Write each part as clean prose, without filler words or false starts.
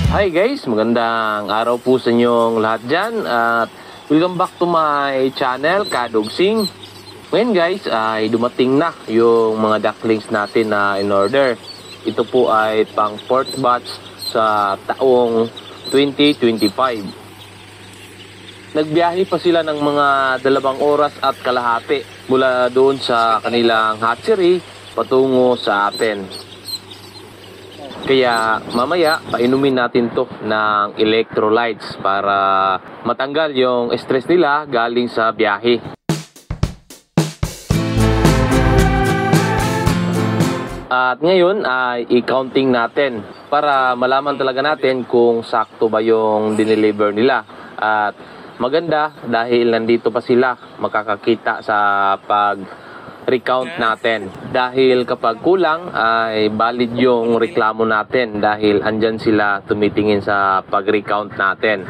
Hi guys, magandang araw po sa inyong lahat dyan at welcome back to my channel, Kadogsing. Ngayon guys ay dumating na yung mga ducklings natin na in order. Ito po ay pang 4th batch sa taong 2025. Nagbiyahe pa sila ng mga 2 oras at kalahati mula doon sa kanilang hatchery patungo sa atin. Kaya mamaya painumin natin to ng electrolytes para matanggal yung stress nila galing sa biyahe. At ngayon ay i-counting natin para malaman talaga natin kung sakto ba yung dineliver nila. At maganda dahil nandito pa sila, makakakita sa pag-recount natin. Dahil kapag kulang ay valid yung reklamo natin dahil andyan sila tumitingin sa pag-recount natin.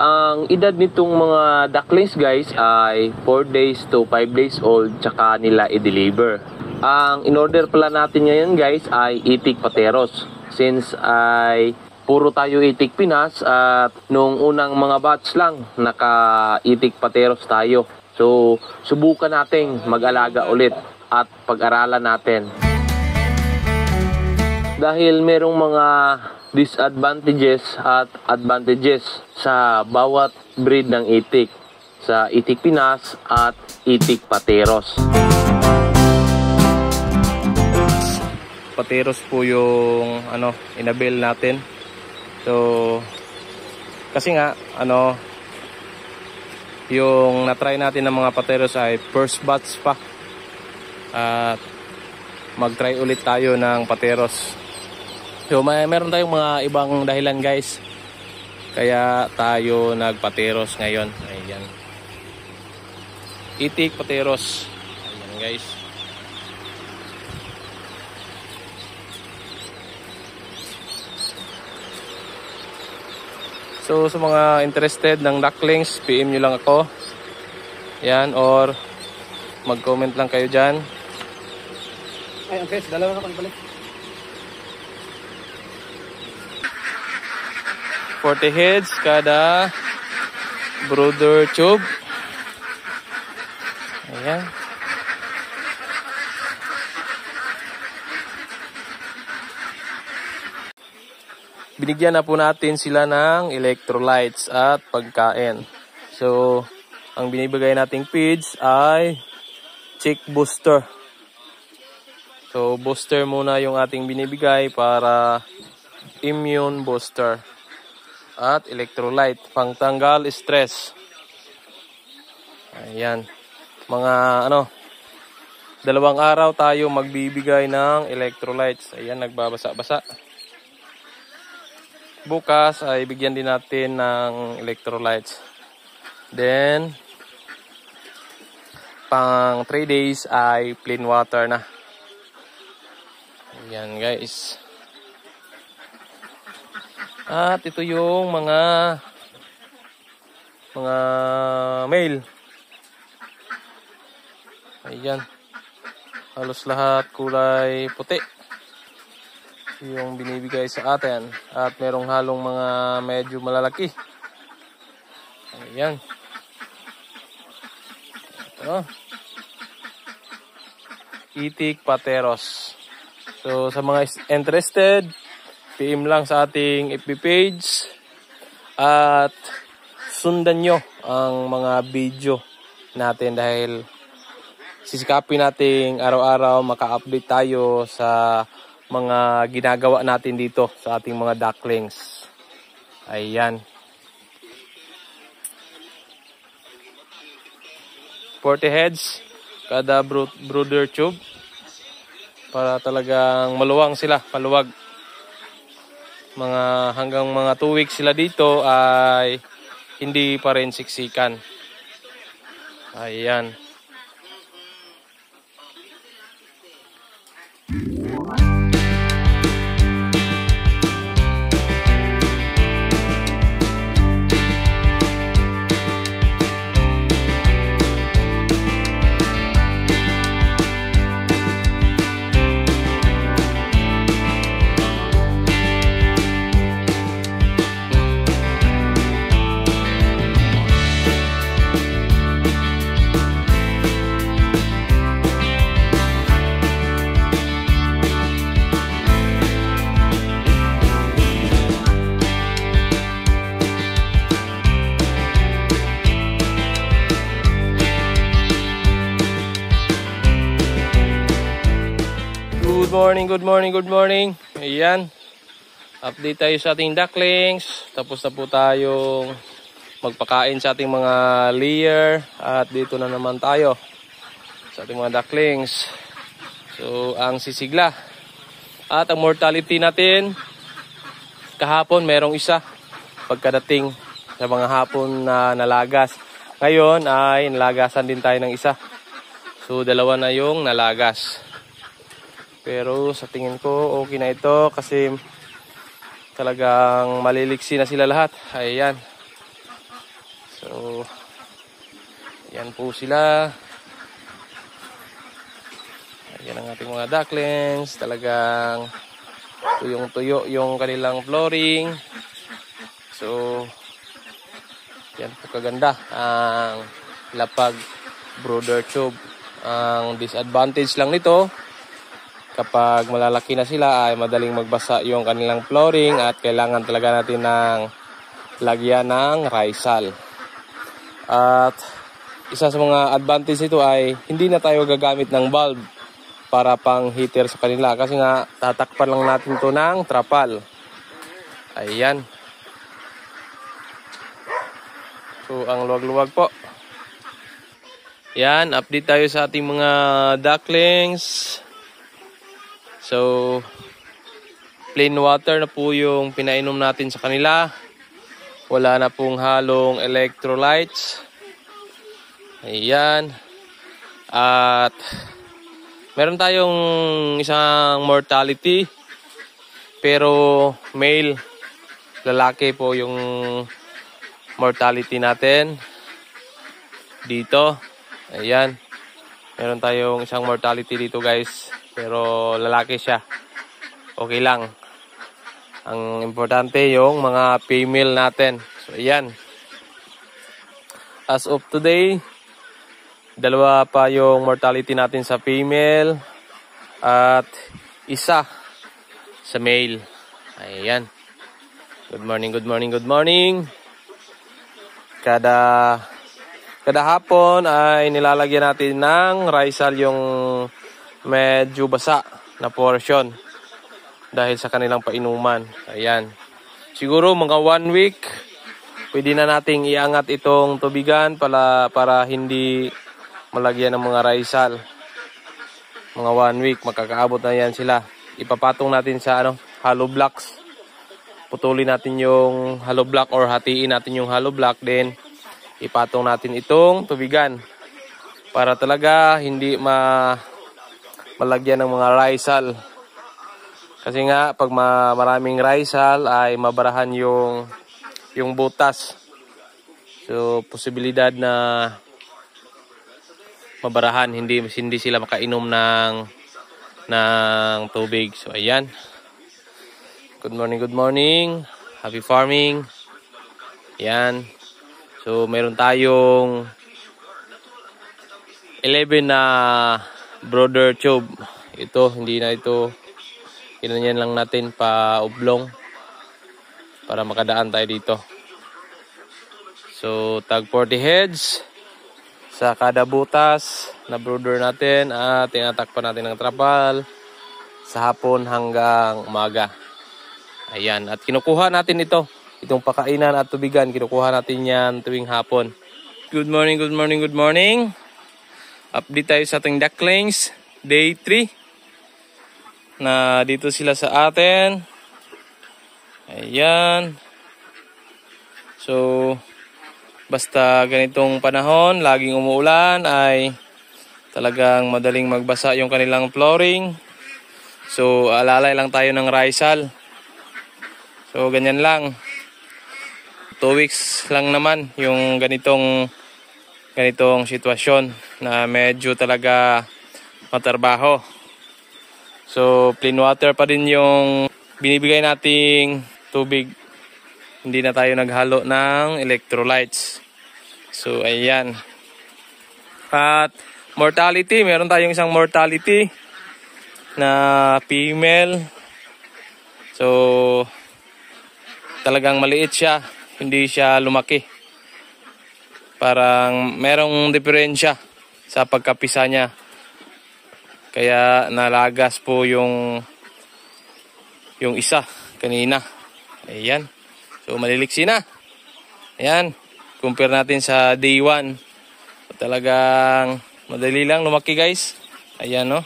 Ang edad nitong mga ducklings guys ay 4 days to 5 days old tsaka nila i-deliver. Ang in-order pala natin ngayon guys ay itik pateros. Since ay puro tayo itik Pinas at nung unang mga batch lang naka-itik pateros tayo. So subukan nating mag-alaga ulit at pag-aralan natin. Dahil merong mga disadvantages at advantages sa bawat breed ng itik, sa itik Pinas at itik pateros. Pateros po yung inabil natin. So kasi nga yung na-try natin ng mga pateros ay first batch pa. At mag-try ulit tayo ng pateros. So meron tayong mga ibang dahilan guys kaya tayo nagpateros ngayon. Ayan, itik pateros. Ayan guys. So sa mga interested ng ducklings, PM nyo lang ako. Ayan, or mag-comment lang kayo dyan. Ay, okay, dalawa ka pang balik. 40 heads kada brooder tube. Ayan. Binigyan na po natin sila ng electrolytes at pagkain. So, ang binibigay nating feeds ay chick booster. So, booster muna yung ating binibigay para immune booster. At electrolyte, pangtanggal stress. Ayan. Mga 2 araw tayo magbibigay ng electrolytes. Ayan, nagbabasa-basa. Bukas ay bigyan din natin ng electrolytes. Then, pang 3 days ay plain water na. Ayan guys. At ito yung mga male. Ayan. Halos lahat kulay puti yung binibigay sa atin. At merong halong mga medyo malalaki. Ayan. Ito. Itik pateros. So sa mga interested, PM lang sa ating FB page at sundan nyo ang mga video natin dahil sisikapin nating araw-araw maka-update tayo sa mga ginagawa natin dito sa ating mga ducklings. Ayan. 40 heads kada brooder tube para talagang maluwang sila, paluwag. Hanggang mga 2 weeks sila dito ay hindi pa rin siksikan. Ayan. Good morning, good morning, good morning. Ayan. Update tayo sa ating ducklings. Tapos na po tayong magpakain sa ating mga layer. At dito na naman tayo sa ating mga ducklings. So, ang sisigla. At ang mortality natin, kahapon merong isa. Pagkadating sa mga hapon na nalagas. Ngayon ay nalagasan din tayo ng isa. So, dalawa na yung nalagas. Pero sa tingin ko okay na ito kasi talagang maliliksi na sila lahat. Ayan. So, yan po sila. Ayan ang ating mga ducklings. Talagang tuyong-tuyo yung kanilang flooring. So, yan po kaganda ang lapag brooder tube. Ang disadvantage lang nito, kapag malalaki na sila ay madaling magbasa yung kanilang flooring at kailangan talaga natin ng lagyan ng Rysal. At isa sa mga advantage nito ay hindi na tayo gagamit ng bulb para pang heater sa kanila kasi nga tatakpan lang natin to ng trapal. Ayan. So ang luwag-luwag po. Yan, update tayo sa ating mga ducklings. So, plain water na po yung pinainom natin sa kanila. Wala na pong halong electrolytes. Ayan. At meron tayong isang mortality. Pero male, lalaki po yung mortality natin. Dito. Ayan. Meron tayong isang mortality dito guys. Pero lalaki siya. Okay lang. Ang importante yung mga female natin. So ayan. As of today, dalawa pa yung mortality natin sa female. At isa sa male. Ayan. Good morning, good morning, good morning. Kada hapon ay nilalagyan natin ng Rysal yung medyo basa na portion dahil sa kanilang painuman. Ayan. Siguro mga 1 week pwede na nating iangat itong tubigan para hindi malagyan ng mga Rysal. Mga 1 week makakaabot na yan sila. Ipapatong natin sa hollow blocks. Putulin natin yung hollow block or hatiin natin yung hollow block, then ipatong natin itong tubigan para talaga hindi malagyan ng mga Rysal. Kasi nga pag maraming Rysal ay mabarahan yung butas. So posibilidad na mabarahan, hindi sila makainom ng tubig. So ayan. Good morning, good morning. Happy farming. Ayan. So meron tayong 11 na brooder tube. Ito, hindi na ito. Kinanyan lang natin pa oblong para makadaan tayo dito. So tag 40 heads sa kada butas na brooder natin at tinatakpan natin ng trapal sa hapon hanggang umaga. Ayan, at kinukuha natin itong pakainan at tubigan, kinukuha natin yan tuwing hapon. Good morning, good morning, good morning. Update tayo sa ating ducklings, day 3. Na dito sila sa atin. Ayan. So, basta ganitong panahon, laging umuulan, ay talagang madaling magbasa yung kanilang flooring. So, alalay lang tayo ng Rysal. So, ganyan lang. 2 weeks lang naman yung ganitong sitwasyon na medyo talaga matarbaho. So, plain water pa din yung binibigay nating tubig. Hindi na tayo naghalo ng electrolytes. So, ayan. At mortality, meron tayong isang mortality na female. So, talagang maliit siya, hindi siya lumaki. Parang merong diferensya sa pagkapisa niya. Kaya nalagas po yung isa kanina. Ayan. So maliliksi na. Ayan. Compare natin sa day 1. Talagang madali lang lumaki guys. Ayan no.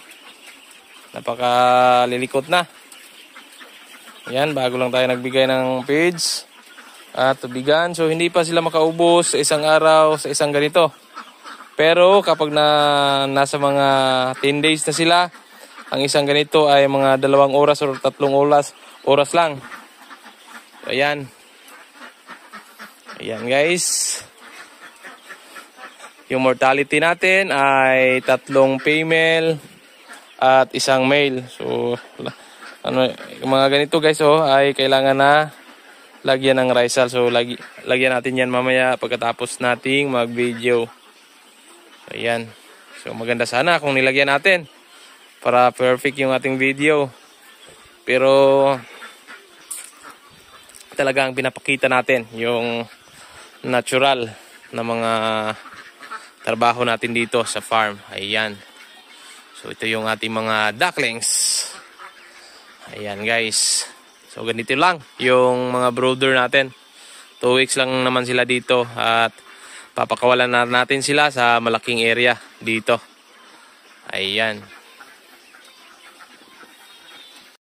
Napakalilikot na. Ayan, bago lang tayo nagbigay ng feeds at tubigan. So hindi pa sila makaubos sa isang araw, sa isang ganito. Pero kapag nasa mga 10 days na sila, ang isang ganito ay mga 2 oras o 3 oras lang. So, ayan. Ayan guys. Yung mortality natin ay 3 female at 1 male. So yung mga ganito guys ay kailangan na lagyan ng Rizal. So lagyan natin yan mamaya pagkatapos nating mag-video. Ayan. So maganda sana kung nilagyan natin para perfect yung ating video. Pero talagang pinapakita natin yung natural na mga trabaho natin dito sa farm. Ayan. So ito yung ating mga ducklings. Ayan guys. So ganito lang yung mga brooder natin. 2 weeks lang naman sila dito at papakawalan na natin sila sa malaking area dito. Ayan.